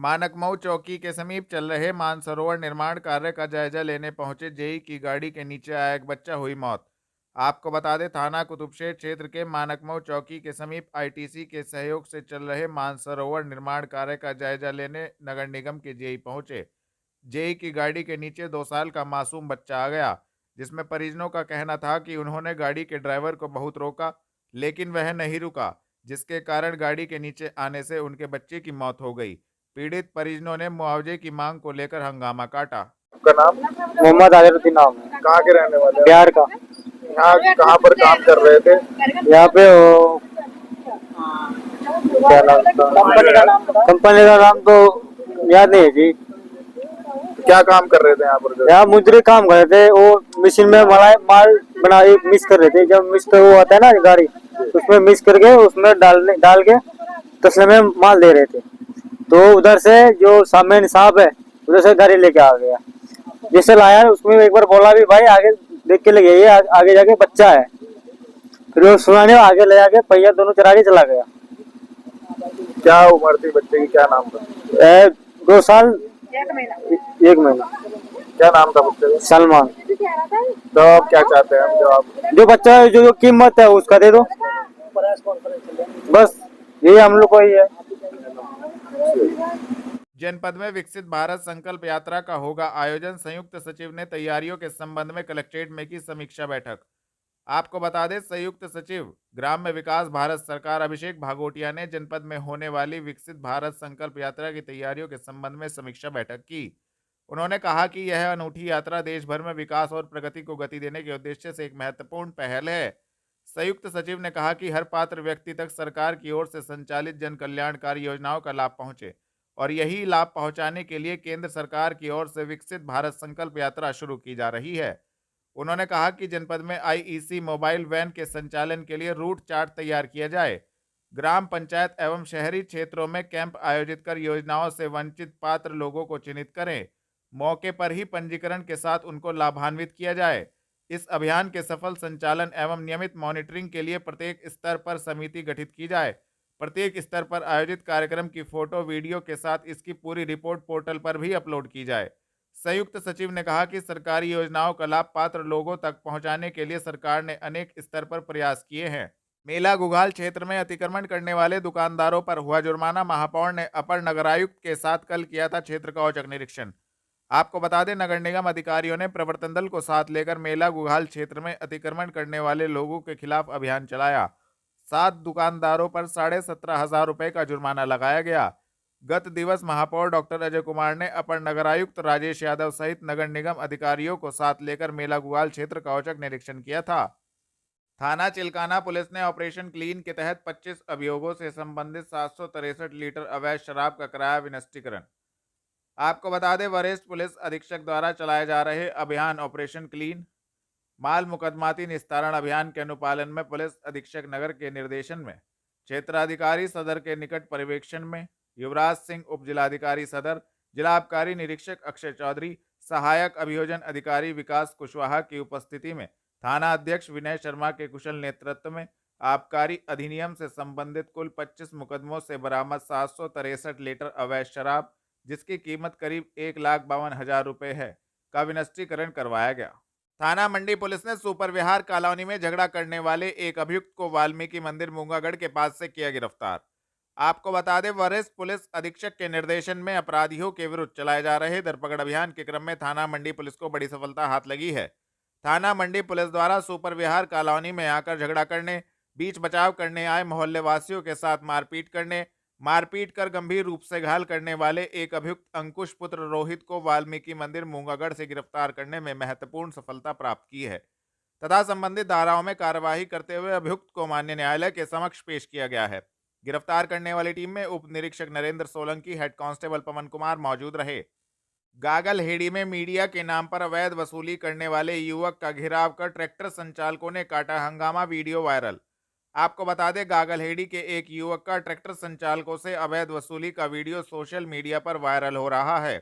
मानकमऊ चौकी के समीप चल रहे मानसरोवर निर्माण कार्य का जायजा लेने पहुंचे जेई की गाड़ी के नीचे आया एक बच्चा, हुई मौत। आपको बता दें, थाना कुतुबशेर क्षेत्र के मानकमऊ चौकी के समीप आईटीसी के सहयोग से चल रहे मानसरोवर निर्माण कार्य का जायजा लेने नगर निगम के जेई पहुंचे। जेई की गाड़ी के नीचे 2 साल का मासूम बच्चा आ गया, जिसमें परिजनों का कहना था कि उन्होंने गाड़ी के ड्राइवर को बहुत रोका, लेकिन वह नहीं रुका, जिसके कारण गाड़ी के नीचे आने से उनके बच्चे की मौत हो गई। पीड़ित परिजनों ने मुआवजे की मांग को लेकर हंगामा काटा। आपका नाम? मोहम्मद आजरुद्दीन नाम है। कहाँ के रहने वाले हैं? बिहार का। यहाँ कहाँ पर काम कर रहे थे? यहाँ पे वो क्या नाम था? कंपनी का नाम तो याद नहीं है जी। क्या काम कर रहे थे यहाँ पर? यहाँ मुजरे काम कर रहे थे, वो मशीन में माल बना मिक्स कर रहे थे। जब मिक्स कर वो आता है ना गाड़ी, उसमें मिक्स करके उसमें डाल के तसले में माल दे रहे थे। तो उधर से जो सामने साहब है, उधर से गाड़ी लेके आ गया। जैसे लाया उसमें एक बार बोला भी भाई आगे देख के लगे, ये आगे जाके बच्चा है। फिर वो सुना नहीं, आगे ले जाके पहिया दोनों चला के चला गया। क्या उम्र थी बच्चे की? क्या नाम था? 2 साल 1 महीना। क्या नाम था बच्चे का? सलमान। तो आप क्या चाहते हैं हम? जो बच्चा है, जो कीमत है उसका दे दो, बस यही हम लोग को ही है। जनपद में विकसित भारत संकल्प यात्रा का होगा आयोजन। संयुक्त सचिव ने तैयारियों के संबंध में कलेक्ट्रेट में की समीक्षा बैठक। आपको बता दें, संयुक्त सचिव ग्राम्य विकास भारत सरकार अभिषेक भागोटिया ने जनपद में होने वाली विकसित भारत संकल्प यात्रा की तैयारियों के संबंध में समीक्षा बैठक की। उन्होंने कहा कि यह अनूठी यात्रा देश भर में विकास और प्रगति को गति देने के उद्देश्य से एक महत्वपूर्ण पहल है। संयुक्त सचिव ने कहा कि हर पात्र व्यक्ति तक सरकार की ओर से संचालित जन कल्याणकारी योजनाओं का लाभ पहुंचे, और यही लाभ पहुंचाने के लिए केंद्र सरकार की ओर से विकसित भारत संकल्प यात्रा शुरू की जा रही है। उन्होंने कहा कि जनपद में आईईसी मोबाइल वैन के संचालन के लिए रूट चार्ट तैयार किया जाए। ग्राम पंचायत एवं शहरी क्षेत्रों में कैंप आयोजित कर योजनाओं से वंचित पात्र लोगों को चिन्हित करें। मौके पर ही पंजीकरण के साथ उनको लाभान्वित किया जाए। इस अभियान के सफल संचालन एवं नियमित मॉनिटरिंग के लिए प्रत्येक स्तर पर समिति गठित की जाए। प्रत्येक स्तर पर आयोजित कार्यक्रम की फोटो वीडियो के साथ इसकी पूरी रिपोर्ट पोर्टल पर भी अपलोड की जाए। संयुक्त सचिव ने कहा कि सरकारी योजनाओं का लाभ पात्र लोगों तक पहुंचाने के लिए सरकार ने अनेक स्तर पर प्रयास किए हैं। मेला गुघाल क्षेत्र में अतिक्रमण करने वाले दुकानदारों पर हुआ जुर्माना। महापौर ने अपर नगरायुक्त के साथ कल किया था क्षेत्र का औचक निरीक्षण। आपको बता दें, नगर निगम अधिकारियों ने प्रवर्तन दल को साथ लेकर मेला गुघाल क्षेत्र में अतिक्रमण करने वाले लोगों के खिलाफ अभियान चलाया। 7 दुकानदारों पर 17,500 रुपए का जुर्माना लगाया गया। गत दिवस महापौर डॉक्टर अजय कुमार ने अपर नगरायुक्त राजेश यादव सहित नगर निगम अधिकारियों को साथ लेकर मेला गुघाल क्षेत्र का औचक निरीक्षण किया था। थाना चिल्काना पुलिस ने ऑपरेशन क्लीन के तहत 25 अभियोगों से संबंधित 763 लीटर अवैध शराब का कराया विनिष्टीकरण। आपको बता दें, वरिष्ठ पुलिस अधीक्षक द्वारा चलाए जा रहे अभियान ऑपरेशन क्लीन माल मुकदमाती निस्तारण अभियान के अनुपालन में पुलिस अधीक्षक नगर के निर्देशन में, क्षेत्राधिकारी सदर के निकट पर्यवेक्षण में युवराज सिंह, उप जिलाधिकारी सदर, जिला आबकारी निरीक्षक अक्षय चौधरी, सहायक अभियोजन अधिकारी विकास कुशवाहा की उपस्थिति में, थाना अध्यक्ष विनय शर्मा के कुशल नेतृत्व में आबकारी अधिनियम से संबंधित कुल 25 मुकदमों से बरामद 763 लीटर अवैध शराब, जिसकी कीमत करीब 1,52,000 रुपए है, का विनिष्टीकरण करवाया गया। थाना मंडी पुलिस ने सुपर विहार कॉलोनी में झगड़ा करने वाले एक अभियुक्त को वाल्मीकि मंदिर मूंगागढ़ के पास से किया गिरफ्तार। आपको बता दें, वरिष्ठ पुलिस अधीक्षक के निर्देशन में अपराधियों के विरुद्ध चलाए जा रहे धरपकड़ अभियान के क्रम में थाना मंडी पुलिस को बड़ी सफलता हाथ लगी है। थाना मंडी पुलिस द्वारा सुपर विहार कॉलोनी में आकर झगड़ा करने, बीच बचाव करने आए मोहल्ले वासियों के साथ मारपीट कर गंभीर रूप से घायल करने वाले एक अभियुक्त अंकुश पुत्र रोहित को वाल्मीकि मंदिर मूंगागढ़ से गिरफ्तार करने में महत्वपूर्ण सफलता प्राप्त की है तथा संबंधित धाराओं में कार्यवाही करते हुए अभियुक्त को माननीय न्यायालय के समक्ष पेश किया गया है। गिरफ्तार करने वाली टीम में उप निरीक्षक नरेंद्र सोलंकी, हेड कांस्टेबल पवन कुमार मौजूद रहे। गागलहेड़ी में मीडिया के नाम पर अवैध वसूली करने वाले युवक का घेराव कर ट्रैक्टर संचालकों ने काटा हंगामा, वीडियो वायरल। आपको बता दें, गागलहेड़ी के एक युवक का ट्रैक्टर संचालकों से अवैध वसूली का वीडियो सोशल मीडिया पर वायरल हो रहा है।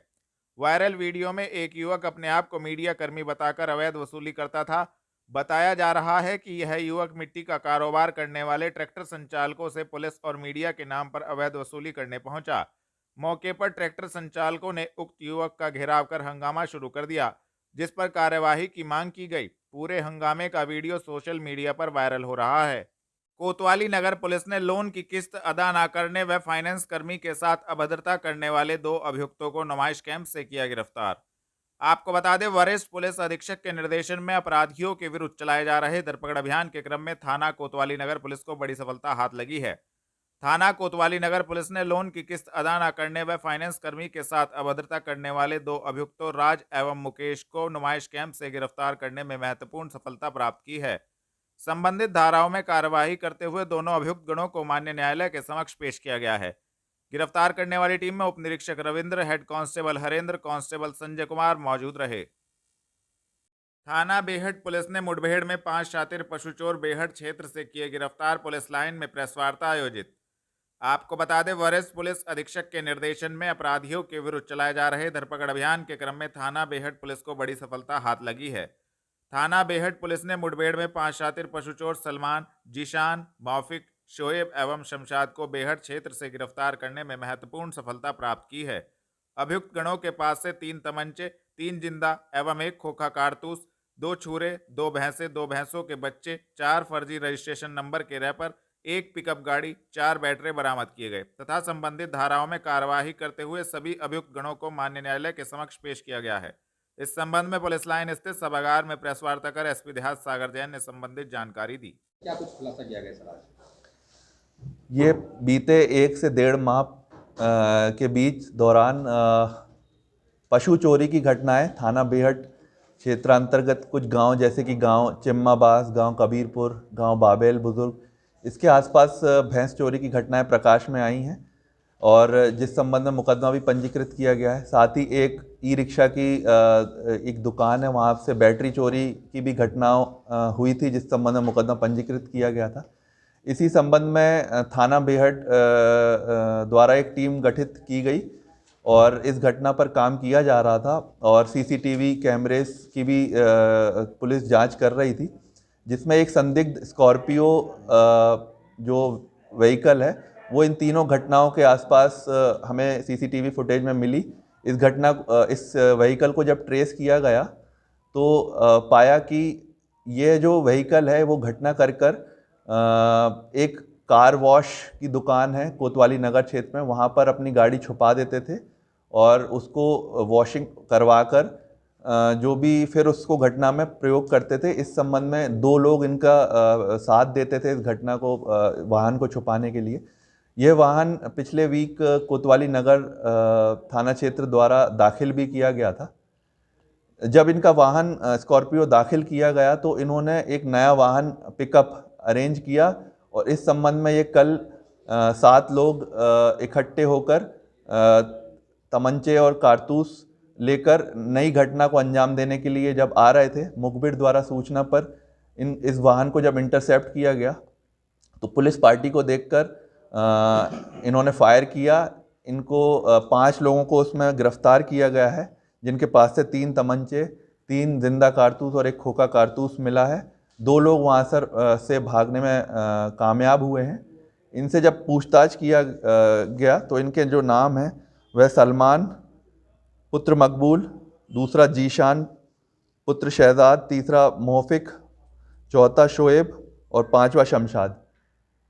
वायरल वीडियो में एक युवक अपने आप को मीडिया कर्मी बताकर अवैध वसूली करता था। बताया जा रहा है कि यह युवक मिट्टी का कारोबार करने वाले ट्रैक्टर संचालकों से पुलिस और मीडिया के नाम पर अवैध वसूली करने पहुंचा। मौके पर ट्रैक्टर संचालकों ने उक्त युवक का घेराव कर हंगामा शुरू कर दिया, जिस पर कार्यवाही की मांग की गई। पूरे हंगामे का वीडियो सोशल मीडिया पर वायरल हो रहा है। कोतवाली नगर पुलिस ने लोन की किस्त अदा न करने व फाइनेंस कर्मी के साथ अभद्रता करने वाले 2 अभियुक्तों को नुमाइश कैंप से किया गिरफ्तार। आपको बता दें, वरिष्ठ पुलिस अधीक्षक के निर्देशन में अपराधियों के विरुद्ध चलाए जा रहे धरपकड़ अभियान के क्रम में थाना कोतवाली नगर पुलिस को बड़ी सफलता हाथ लगी है। थाना कोतवाली नगर पुलिस ने लोन की किस्त अदा न करने व फाइनेंस कर्मी के साथ अभद्रता करने वाले 2 अभियुक्तों राज एवं मुकेश को नुमाइश कैंप से गिरफ्तार करने में महत्वपूर्ण सफलता प्राप्त की है। संबंधित धाराओं में कार्यवाही करते हुए दोनों अभियुक्त गणों को मान्य न्यायालय के समक्ष पेश किया गया है। गिरफ्तार करने वाली टीम में उप निरीक्षक Ravindra, head constable Harendra, constable Sanjay Kumar मौजूद रहे। थाना बेहट पुलिस ने मुठभेड़ में 5 शातिर पशु चोर बेहट क्षेत्र से किए गिरफ्तार। पुलिस लाइन में प्रेस वार्ता आयोजित। आपको बता दें, वरिष्ठ पुलिस अधीक्षक के निर्देशन में अपराधियों के विरुद्ध चलाए जा रहे धरपकड़ अभियान के क्रम में थाना बेहट पुलिस को बड़ी सफलता हाथ लगी है। थाना बेहट पुलिस ने मुठभेड़ में 5 शातिर पशु चोर सलमान, जीशान, मौफिक, शोएब एवं शमशाद को बेहट क्षेत्र से गिरफ्तार करने में महत्वपूर्ण सफलता प्राप्त की है। अभियुक्त गणों के पास से 3 तमंचे, 3 जिंदा एवं 1 खोखा कारतूस, 2 छुरे, 2 भैंसे, 2 भैंसों के बच्चे, 4 फर्जी रजिस्ट्रेशन नंबर के रैपर, 1 पिकअप गाड़ी, 4 बैटरी बरामद किए गए तथा संबंधित धाराओं में कार्यवाही करते हुए सभी अभियुक्त गणों को मान्य न्यायालय के समक्ष पेश किया गया है। इस संबंध में पुलिस लाइन स्थित सभागार में प्रेस वार्ता कर एसपी देहात सागर जैन ने संबंधित जानकारी दी। क्या कुछ खुलासा किया गया सर आज? ये बीते 1 से 1.5 माह के बीच दौरान पशु चोरी की घटनाएं थाना बेहट क्षेत्रांतर्गत कुछ गांव जैसे कि गांव चिम्माबास, गांव कबीरपुर, गांव बाबेल बुजुर्ग, इसके आसपास भैंस चोरी की घटनाएं प्रकाश में आई हैं और जिस संबंध में मुकदमा भी पंजीकृत किया गया है। साथ ही एक ई रिक्शा की एक दुकान है, वहाँ से बैटरी चोरी की भी घटना हुई थी, जिस संबंध में मुकदमा पंजीकृत किया गया था। इसी संबंध में थाना बेहट द्वारा एक टीम गठित की गई और इस घटना पर काम किया जा रहा था और सीसीटीवी कैमरेस की भी पुलिस जांच कर रही थी, जिसमें एक संदिग्ध स्कॉर्पियो जो व्हीकल है वो इन तीनों घटनाओं के आसपास हमें सीसीटीवी फुटेज में मिली। इस व्हीकल को जब ट्रेस किया गया तो पाया कि ये जो व्हीकल है वो घटना कर एक कार वॉश की दुकान है कोतवाली नगर क्षेत्र में, वहाँ पर अपनी गाड़ी छुपा देते थे और उसको वॉशिंग करवाकर जो भी फिर उसको घटना में प्रयोग करते थे। इस संबंध में 2 लोग इनका साथ देते थे इस घटना को वाहन को छुपाने के लिए। यह वाहन पिछले वीक कोतवाली नगर थाना क्षेत्र द्वारा दाखिल भी किया गया था। जब इनका वाहन स्कॉर्पियो दाखिल किया गया तो इन्होंने एक नया वाहन पिकअप अरेंज किया और इस संबंध में ये कल 7 लोग इकट्ठे होकर तमंचे और कारतूस लेकर नई घटना को अंजाम देने के लिए जब आ रहे थे, मुखबिर द्वारा सूचना पर इस वाहन को जब इंटरसेप्ट किया गया तो पुलिस पार्टी को देखकर इन्होंने फायर किया। इनको 5 लोगों को उसमें गिरफ्तार किया गया है, जिनके पास से 3 तमंचे, 3 जिंदा कारतूस और 1 खोखा कारतूस मिला है। 2 लोग वहाँ से भागने में कामयाब हुए हैं। इनसे जब पूछताछ किया गया तो इनके जो नाम हैं वह सलमान पुत्र मकबूल, दूसरा जीशान पुत्र शहजाद, तीसरा मौफिक, चौथा शोएब और 5वां शमशाद।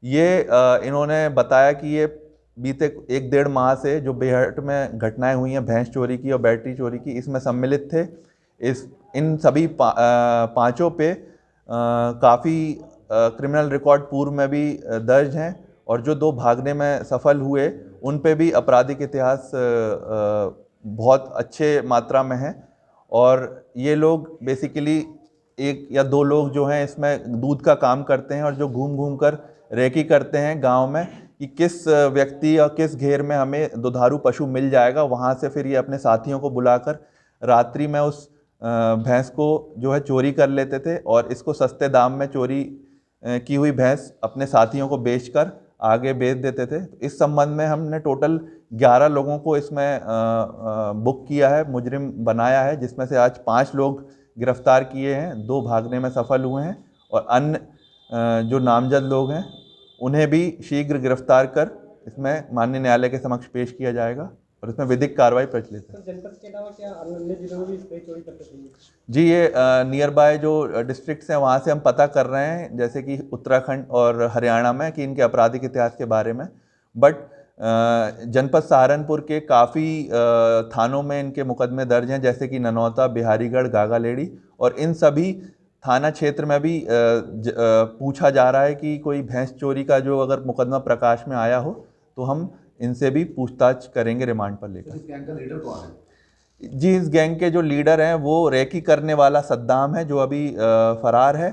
ये इन्होंने बताया कि ये बीते 1-1.5 माह से जो बेहट में घटनाएं हुई हैं भैंस चोरी की और बैटरी चोरी की, इसमें सम्मिलित थे। इन सभी 5 पे काफ़ी क्रिमिनल रिकॉर्ड पूर्व में भी दर्ज हैं और जो 2 भागने में सफल हुए उन पे भी आपराधिक इतिहास बहुत अच्छे मात्रा में है। और ये लोग बेसिकली 1 या 2 लोग जो हैं इसमें दूध का काम करते हैं और जो घूम कर रेकी करते हैं गांव में कि किस व्यक्ति या किस घेर में हमें दुधारू पशु मिल जाएगा। वहाँ से फिर ये अपने साथियों को बुलाकर रात्रि में उस भैंस को जो है चोरी कर लेते थे और इसको सस्ते दाम में चोरी की हुई भैंस अपने साथियों को बेचकर आगे बेच देते थे। इस संबंध में हमने टोटल 11 लोगों को इसमें बुक किया है, मुजरिम बनाया है, जिसमें से आज 5 लोग गिरफ्तार किए हैं, 2 भागने में सफल हुए हैं और अन्य जो नामजद लोग हैं उन्हें भी शीघ्र गिरफ्तार कर इसमें माननीय न्यायालय के समक्ष पेश किया जाएगा। और इसमें विधिक कार्रवाई प्रचलित है। जनपद के अलावा क्या अन्य जिलों में भी इस तरह चोरी करते थे? जी, ये नियर बाय जो डिस्ट्रिक्ट्स हैं वहाँ से हम पता कर रहे हैं, जैसे कि उत्तराखंड और हरियाणा में, कि इनके आपराधिक इतिहास के बारे में। बट जनपद सहारनपुर के काफ़ी थानों में इनके मुकदमे दर्ज हैं, जैसे कि ननौता, बिहारीगढ़, गागालेड़ी, और इन सभी थाना क्षेत्र में भी पूछा जा रहा है कि कोई भैंस चोरी का जो अगर मुकदमा प्रकाश में आया हो तो हम इनसे भी पूछताछ करेंगे रिमांड पर लेकर। इस गैंग का लीडर कौन है? जी, इस गैंग के जो लीडर हैं वो रेकी करने वाला सद्दाम है, जो अभी फरार है,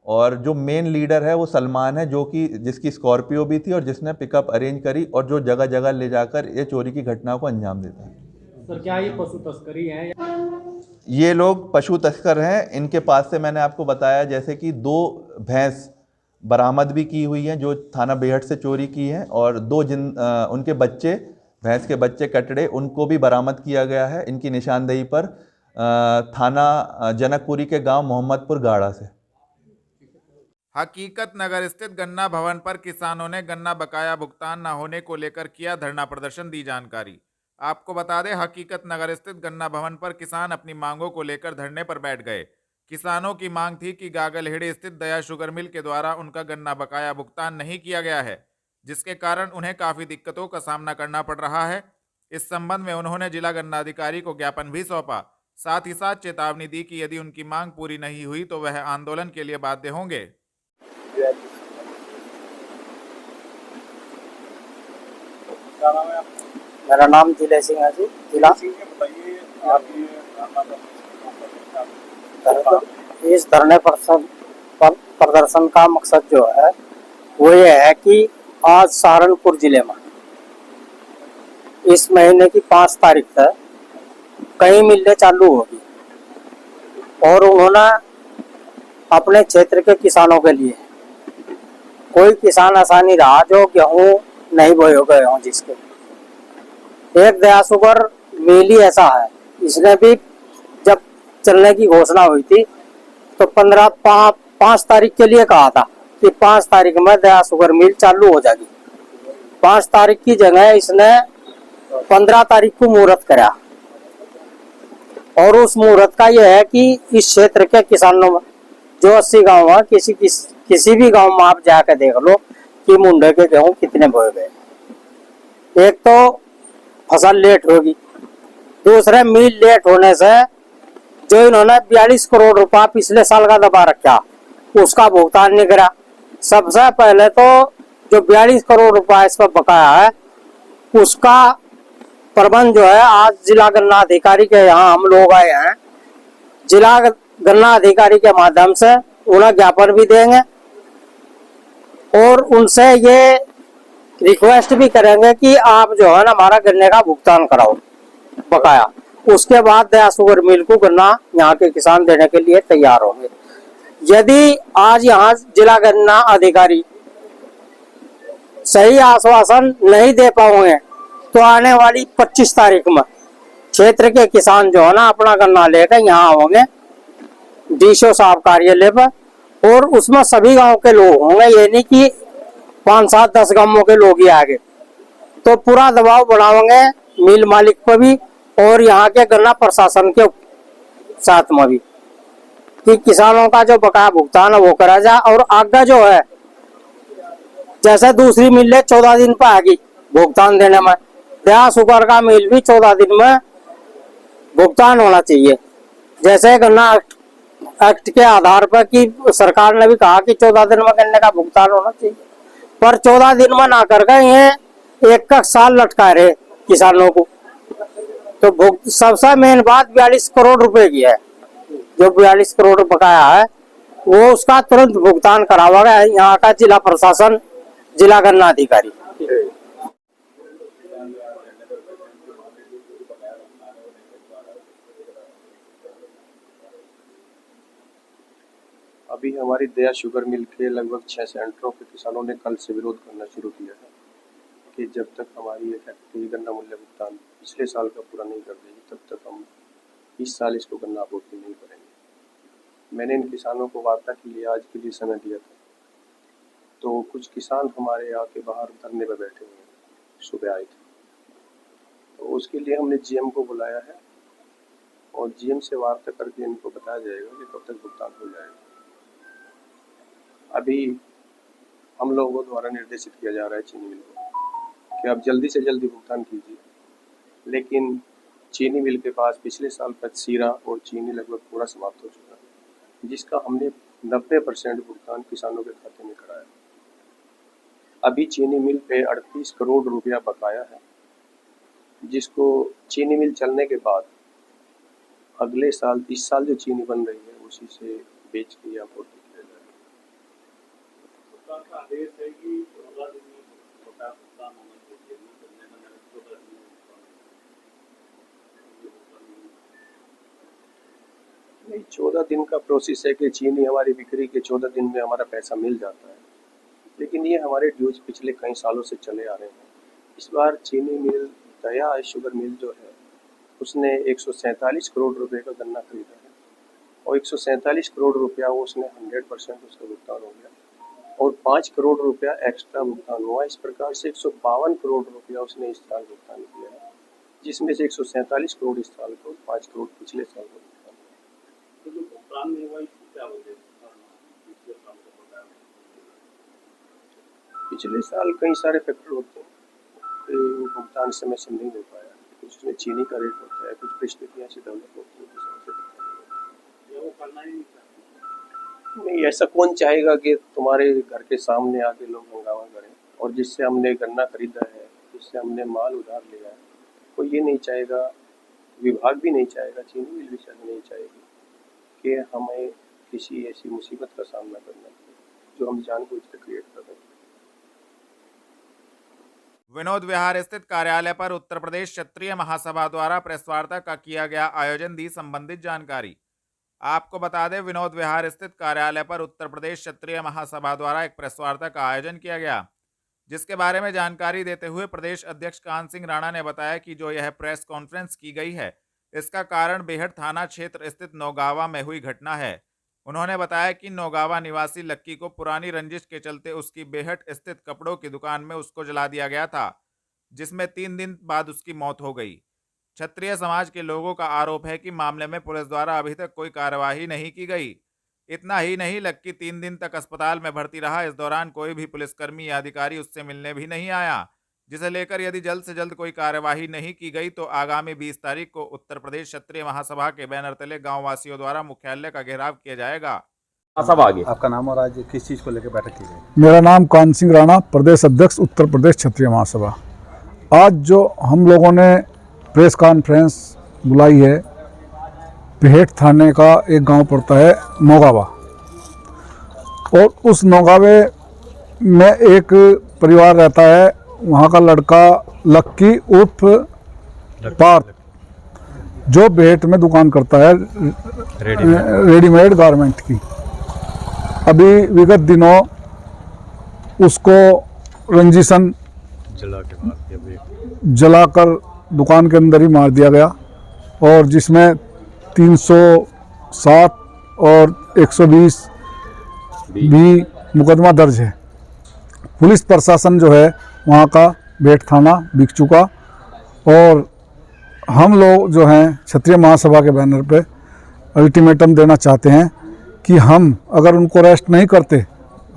और जो मेन लीडर है वो सलमान है, जो कि जिसकी स्कॉर्पियो भी थी और जिसने पिकअप अरेंज करी और जो जगह जगह ले जाकर ये चोरी की घटनाओं को अंजाम देता है। सर, क्या ये पशु तस्करी है? ये लोग पशु तस्कर हैं। इनके पास से मैंने आपको बताया जैसे कि 2 भैंस बरामद भी की हुई हैं जो थाना बेहट से चोरी की हैं, और 2 उनके बच्चे, भैंस के बच्चे कटड़े, उनको भी बरामद किया गया है इनकी निशानदेही पर थाना जनकपुरी के गांव मोहम्मदपुर गाड़ा से। हकीकत नगर स्थित गन्ना भवन पर किसानों ने गन्ना बकाया भुगतान न होने को लेकर किया धरना प्रदर्शन, दी जानकारी। आपको बता दें, हकीकत नगर स्थित गन्ना भवन पर किसान अपनी मांगों को लेकर धरने पर बैठ गए। किसानों की मांग थी कि गागलहेड़ी स्थित दया शुगर मिल के द्वारा उनका गन्ना बकाया भुगतान नहीं किया गया है, जिसके कारण उन्हें काफी दिक्कतों का सामना करना पड़ रहा है। इस संबंध में उन्होंने जिला गन्ना अधिकारी को ज्ञापन भी सौंपा। साथ ही साथ चेतावनी दी कि यदि उनकी मांग पूरी नहीं हुई तो वह आंदोलन के लिए बाध्य होंगे। मेरा नाम जिले सिंह है जी। जिला इस धरने प्रदर्शन का मकसद जो है वो ये है कि आज सहारनपुर जिले में इस महीने की 5 तारीख तक कई मिलें चालू होगी, और उन्होंने अपने क्षेत्र के किसानों के लिए, कोई किसान ऐसा नहीं रहा जो गेहूं नहीं बोए हो गए हों, जिसके एक दया शुगर मिल ही ऐसा है, इसने भी जब चलने की घोषणा हुई थी तो 5 तारीख के लिए कहा था कि 5 तारीख में दया शुगर मिल चालू हो जाएगी। 5 तारीख की जगह इसने 15 तारीख को मुहूर्त करा, और उस मुहूर्त का यह है कि इस क्षेत्र के किसानों में जो 80 गांव है, किसी भी गांव में आप जाकर देख लो कि मुंडे के गेहूं कितने बोए गए। एक तो फसल लेट होगी, दूसरे मिल लेट होने से जो इन्होंने 42 करोड़ रुपया पिछले साल का दबा रखा, उसका भुगतान नहीं करा। सबसे पहले तो जो 42 करोड़ रुपया इस पर बकाया है, उसका प्रबंध जो है आज जिला गन्ना अधिकारी के यहाँ हम लोग आए हैं। जिला गन्ना अधिकारी के माध्यम से उन्हें ज्ञापन भी देंगे और उनसे ये रिक्वेस्ट भी करेंगे कि आप जो है ना हमारा गन्ने का भुगतान कराओ बकाया। उसके बाद दया शुगर मिल को गन्ना यहाँ के किसान देने के लिए तैयार होंगे। यदि आज यहाँ जिला गन्ना अधिकारी सही आश्वासन नहीं दे पाओगे तो आने वाली 25 तारीख में क्षेत्र के किसान जो है ना अपना गन्ना लेकर यहाँ होंगे डीसीओ साहब कार्यालय पर, और उसमें सभी गांव के लोग होंगे, ये नहीं कि 5, 7, 10 गांवों के लोग ही आगे। तो पूरा दबाव बढ़ाओगे मिल मालिक पर भी और यहाँ के गन्ना प्रशासन के साथ में भी कि किसानों का जो बकाया भुगतान है वो करा जाए। और आगे जो है जैसे दूसरी मिल 14 दिन पर आएगी भुगतान देने में, दया शुगर का मिल भी 14 दिन में भुगतान होना चाहिए। जैसे गन्ना एक्ट के आधार पर कि सरकार ने भी कहा कि 14 दिन में गन्ने का भुगतान होना चाहिए, पर 14 दिन में ना कर गए ये 1 साल लटका रहे किसानों को। तो सबसे मेन बात 42 करोड़ रुपए की है, जो 42 करोड़ बकाया है वो उसका तुरंत भुगतान करावा यहाँ का जिला प्रशासन, जिला गन्ना अधिकारी। अभी हमारी दया शुगर मिल के लगभग 6 सेंटरों के किसानों ने कल से विरोध करना शुरू किया है कि जब तक हमारी ये फैक्ट्री गन्ना मूल्य भुगतान पिछले साल का पूरा नहीं कर देगी तब तक हम इस साल इसको गन्ना आपूर्ति नहीं करेंगे। मैंने इन किसानों को वार्ता के लिए आज के लिए समय दिया था, तो कुछ किसान हमारे यहाँ के बाहर धरने पर बैठे हुए सुबह आए थे। तो उसके लिए हमने जीएम को बुलाया है और जीएम से वार्ता करके इनको बताया जाएगा कि कब तक भुगतान हो जाएगा। अभी हम लोगों द्वारा निर्देशित किया जा रहा है चीनी मिल को कि आप जल्दी से जल्दी भुगतान कीजिए, लेकिन चीनी मिल के पास पिछले साल का शीरा और चीनी लगभग पूरा समाप्त हो चुका है, जिसका हमने 90% भुगतान किसानों के खाते में कराया। अभी चीनी मिल पे 38 करोड़ रुपया बकाया है, जिसको चीनी मिल चलने के बाद अगले साल इस साल जो चीनी बन रही है उसी से बेच के या आपूर्ति किया जाएगा। नहीं, 14 दिन का प्रोसेस है कि चीनी हमारी बिक्री के 14 दिन में हमारा पैसा मिल जाता है, लेकिन ये हमारे ड्यूज पिछले कई सालों से चले आ रहे हैं। इस बार चीनी मिल दया शुगर मिल जो है उसने 147 करोड़ रुपए का गन्ना खरीदा है और 147 करोड़ रुपया वो उसने 100% उसका भुगतान हो गया और 5 करोड़ रुपया एक्स्ट्रा भुगतान हुआ। इस प्रकार से 152 करोड़ रुपया उसने इस साल भुगतान किया है, जिसमें से 147 करोड़ इस साल को, 5 करोड़ पिछले साल को भुगतान। तो जो भुगतान नहीं हुआ क्या वजह? पिछले साल कई सारे फैक्टर होते हैं, वो भुगतान समय से नहीं हो पाया। कुछ उसमें चीनी का रेट होता है, कुछ परिस्थितियाँ ऐसी डेवलप होती है, वो करना ही नहीं। ऐसा कौन चाहेगा कि तुम्हारे घर के सामने आके लोग हंगामा करें, और जिससे हमने गन्ना खरीदा है, जिससे हमने माल उधार लिया है, कोई ये नहीं चाहेगा, विभाग भी नहीं चाहेगा, चीनी मिल भी शायद नहीं चाहेगी कि हमें किसी ऐसी मुसीबत का सामना करना पड़े जो हम जानबूझ कर क्रिएट कर रहे हैं। विनोद विहार स्थित कार्यालय पर उत्तर प्रदेश क्षत्रिय महासभा द्वारा प्रेस वार्ता का किया गया आयोजन दी संबंधित जानकारी। आपको बता दें, विनोद विहार स्थित कार्यालय पर उत्तर प्रदेश क्षत्रिय महासभा द्वारा एक प्रेस वार्ता का आयोजन किया गया, जिसके बारे में जानकारी देते हुए प्रदेश अध्यक्ष कान सिंह राणा ने बताया कि जो यह प्रेस कॉन्फ्रेंस की गई है, इसका कारण बेहट थाना क्षेत्र स्थित नौगावा में हुई घटना है। उन्होंने बताया कि नौगावा निवासी लक्की को पुरानी रंजिश के चलते उसकी बेहट स्थित कपड़ों की दुकान में उसको जला दिया गया था, जिसमें 3 दिन बाद उसकी मौत हो गई। क्षत्रिय समाज के लोगों का आरोप है कि मामले में पुलिस द्वारा अभी तक कोई कार्यवाही नहीं की गई। इतना ही नहीं, लक्की 3 दिन तक अस्पताल में भर्ती रहा। इस दौरान कोई भी पुलिसकर्मी या अधिकारी उससे मिलने भी नहीं आया, जिसे लेकर यदि जल्द से जल्द कोई कार्यवाही नहीं की गई तो आगामी 20 तारीख को उत्तर प्रदेश क्षत्रिय महासभा के बैनर तले गांव वासियों द्वारा मुख्यालय का घेराव किया जाएगा। आपका नाम और आज किस चीज़ को लेकर बैठक की गई? मेरा नाम कान सिंह राणा, प्रदेश अध्यक्ष उत्तर प्रदेश क्षत्रिय महासभा। आज जो हम लोगों ने प्रेस कॉन्फ्रेंस बुलाई है, बेहट थाने का एक गांव पड़ता है नौगावा, और उस नौगावे में एक परिवार रहता है। वहाँ का लड़का लक्की उर्फ पार्थ, जो बेहट में दुकान करता है रेडीमेड गारमेंट की। अभी विगत दिनों उसको रंजीसन जलाकर दुकान के अंदर ही मार दिया गया, और जिसमें 307 और 120 भी मुकदमा दर्ज है। पुलिस प्रशासन जो है वहाँ का बेहट थाना बिक चुका, और हम लोग जो हैं क्षत्रिय महासभा के बैनर पे अल्टीमेटम देना चाहते हैं कि हम अगर उनको अरेस्ट नहीं करते,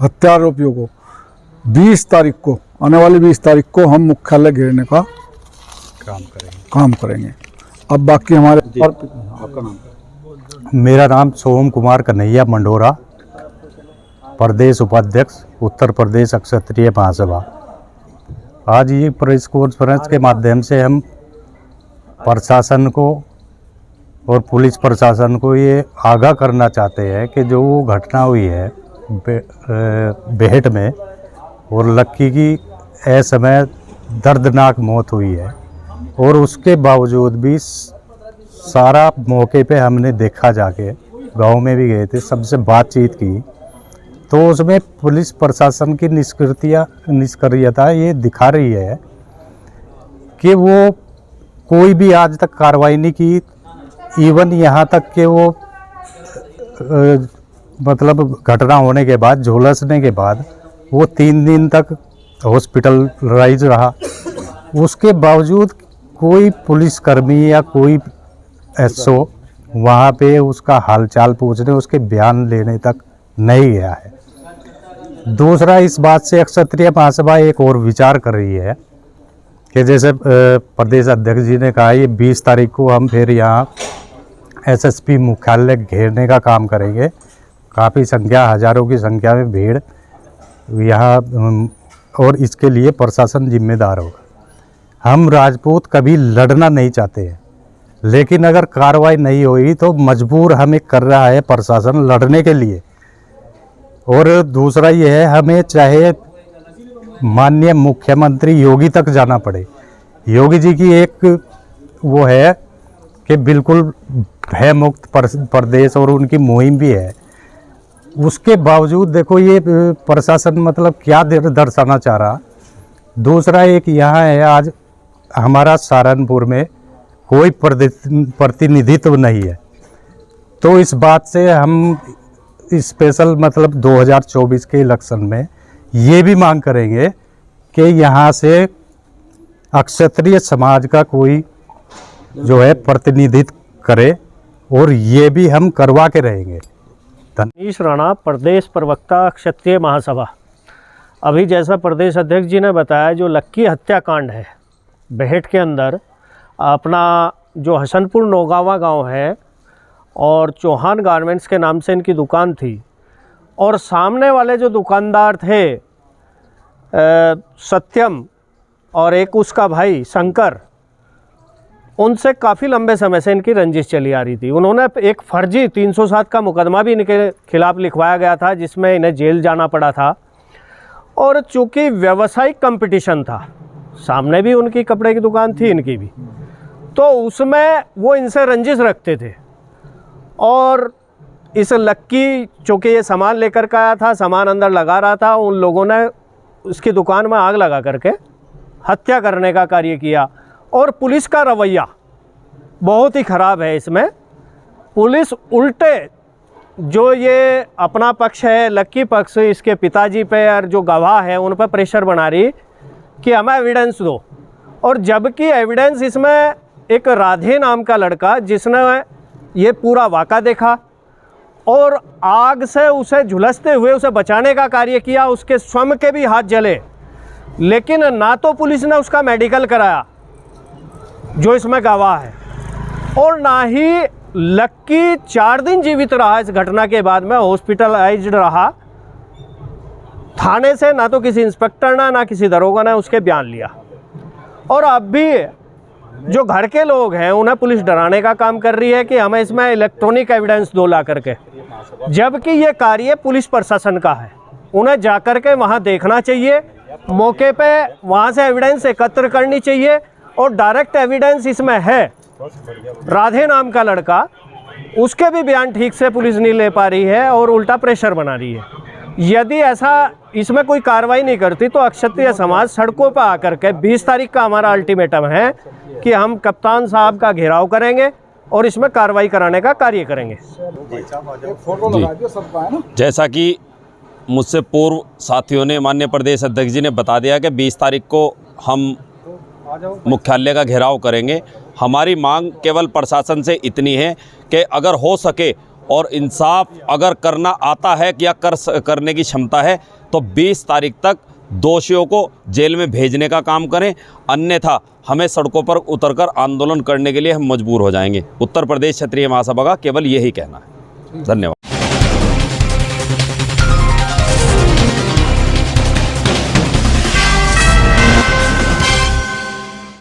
हत्या आरोपियों को, 20 तारीख को, आने वाली 20 तारीख को हम मुख्यालय घेरने का काम करेंगे। अब बाकी हमारे आपका नाम? मेरा नाम सोहम कुमार कन्हैया मंडोरा, प्रदेश उपाध्यक्ष उत्तर प्रदेश क्षत्रिय महासभा। आज ये प्रेस कॉन्फ्रेंस के माध्यम से हम प्रशासन को और पुलिस प्रशासन को ये आगाह करना चाहते हैं कि जो वो घटना हुई है बेहट में, और लक्की की असमय दर्दनाक मौत हुई है, और उसके बावजूद भी सारा मौके पे हमने देखा, जाके गांव में भी गए थे, सबसे बातचीत की, तो उसमें पुलिस प्रशासन की निष्क्रियता ये दिखा रही है कि वो कोई भी आज तक कार्रवाई नहीं की। इवन यहाँ तक कि वो मतलब घटना होने के बाद, झुलसने के बाद वो 3 दिन तक हॉस्पिटलाइज रहा। उसके बावजूद कोई पुलिसकर्मी या कोई एसओ वहाँ पे उसका हालचाल पूछने, उसके बयान लेने तक नहीं गया है। दूसरा, इस बात से क्षत्रिय महासभा एक और विचार कर रही है कि जैसे प्रदेश अध्यक्ष जी ने कहा, ये 20 तारीख को हम फिर यहाँ एसएसपी मुख्यालय घेरने का काम करेंगे। काफ़ी संख्या, हज़ारों की संख्या में भीड़ यहाँ, और इसके लिए प्रशासन जिम्मेदार होगा। हम राजपूत कभी लड़ना नहीं चाहते हैं, लेकिन अगर कार्रवाई नहीं हुई तो मजबूर हमें कर रहा है प्रशासन लड़ने के लिए। और दूसरा ये है, हमें चाहे माननीय मुख्यमंत्री योगी तक जाना पड़े। योगी जी की एक वो है कि बिल्कुल भय मुक्त प्रदेश, और उनकी मुहिम भी है। उसके बावजूद देखो ये प्रशासन मतलब क्या दर्शाना चाह रहा। दूसरा एक यहाँ है, आज हमारा सहारनपुर में कोई प्रतिनिधित्व नहीं है, तो इस बात से हम स्पेशल मतलब 2024 के इलेक्शन में ये भी मांग करेंगे कि यहाँ से क्षत्रिय समाज का कोई जो है प्रतिनिधित्व करे, और ये भी हम करवा के रहेंगे। मनीष राणा, प्रदेश प्रवक्ता क्षत्रिय महासभा। अभी जैसा प्रदेश अध्यक्ष जी ने बताया, जो लक्की हत्याकांड है बेहट के अंदर, अपना जो हसनपुर नौगावा गांव है, और चौहान गारमेंट्स के नाम से इनकी दुकान थी, और सामने वाले जो दुकानदार थे सत्यम और एक उसका भाई शंकर, उनसे काफ़ी लंबे समय से इनकी रंजिश चली आ रही थी। उन्होंने एक फर्जी 307 का मुकदमा भी इनके खिलाफ लिखवाया गया था, जिसमें इन्हें जेल जाना पड़ा था। और चूँकि व्यावसायिक कंपटीशन था, सामने भी उनकी कपड़े की दुकान थी, इनकी भी, तो उसमें वो इनसे रंजिश रखते थे। और इस लक्की, चूँकि ये सामान लेकर के आया था, सामान अंदर लगा रहा था, उन लोगों ने उसकी दुकान में आग लगा करके हत्या करने का कार्य किया। और पुलिस का रवैया बहुत ही ख़राब है इसमें। पुलिस उल्टे जो ये अपना पक्ष है, लक्की पक्ष, इसके पिताजी पे और जो गवाह है उन पर प्रेशर बना रही कि हमें एविडेंस दो। और जबकि एविडेंस इसमें एक राधे नाम का लड़का, जिसने ये पूरा वाक़ा देखा और आग से उसे झुलसते हुए उसे बचाने का कार्य किया, उसके स्वयं के भी हाथ जले, लेकिन ना तो पुलिस ने उसका मेडिकल कराया जो इसमें गवाह है, और ना ही लक्की 4 दिन जीवित रहा। इस घटना के बाद में हॉस्पिटलाइज्ड रहा। थाने से ना तो किसी इंस्पेक्टर ने, ना किसी दरोगा ने उसके बयान लिया। और अब भी जो घर के लोग हैं उन्हें पुलिस डराने का काम कर रही है कि हमें इसमें इलेक्ट्रॉनिक एविडेंस दो ला करके, जबकि ये कार्य पुलिस प्रशासन का है। उन्हें जाकर के वहाँ देखना चाहिए, मौके पे वहाँ से एविडेंस एकत्र करनी चाहिए। और डायरेक्ट एविडेंस इसमें है, राधे नाम का लड़का, उसके भी बयान ठीक से पुलिस नहीं ले पा रही है और उल्टा प्रेशर बना रही है। यदि ऐसा इसमें कोई कार्रवाई नहीं करती तो क्षत्रिय समाज सड़कों पर आकर के 20 तारीख का हमारा अल्टीमेटम है कि हम कप्तान साहब का घेराव करेंगे और इसमें कार्रवाई कराने का कार्य करेंगे। जैसा कि मुझसे पूर्व साथियों ने, माननीय प्रदेश अध्यक्ष जी ने बता दिया कि 20 तारीख को हम मुख्यालय का घेराव करेंगे। हमारी मांग केवल प्रशासन से इतनी है कि अगर हो सके और इंसाफ अगर करना आता है या करने की क्षमता है तो 20 तारीख तक दोषियों को जेल में भेजने का काम करें, अन्यथा हमें सड़कों पर उतरकर आंदोलन करने के लिए हम मजबूर हो जाएंगे। उत्तर प्रदेश क्षत्रिय महासभा का केवल यही कहना है। धन्यवाद।